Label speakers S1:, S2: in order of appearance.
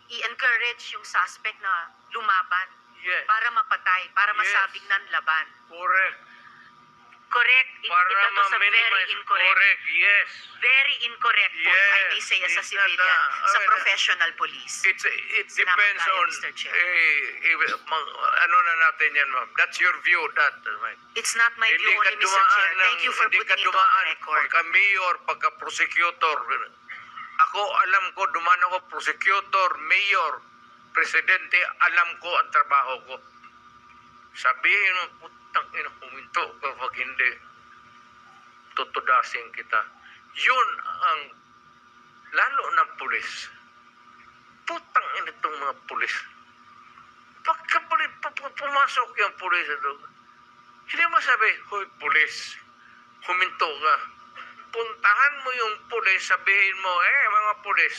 S1: i-encourage yung suspect na lumaban
S2: Yes.
S1: para mapatay, para
S2: Yes.
S1: masabing nanlaban.
S2: Correct.
S1: Correct.
S2: Para
S1: Ito to sa very
S2: ma-minimize.
S1: incorrect.
S2: Correct. Yes.
S1: Very incorrect po, if I may
S2: Yes.
S1: say as a
S2: It's not
S1: civilian,
S2: a-
S1: sa
S2: I mean,
S1: professional police.
S2: It
S1: Salamat
S2: depends
S1: tayo,
S2: on
S1: Mr. Chair.
S2: ano na natin yan, ma'am. That's your view, that. Right?
S1: It's not my view
S2: Hindi ka
S1: only, Mr. Chair.
S2: dumaan
S1: Thank you for
S2: hindi ka
S1: putting it on
S2: dumaan
S1: the record.
S2: pagka-mayor, pagka-prosecutor. Ako, alam ko, dumaan ako prosecutor, mayor, presidente, alam ko ang trabaho ko. Sabihin mo, putang ina, huminto ka pag hindi. Tutudasin kita. Yun ang, lalo ng pulis. Putang ina itong mga pulis. Pagka pumasok yung pulis doon, hindi mo sabi, hoy pulis, huminto ka. Puntahan mo yung pulis, sabihin mo, mga pulis,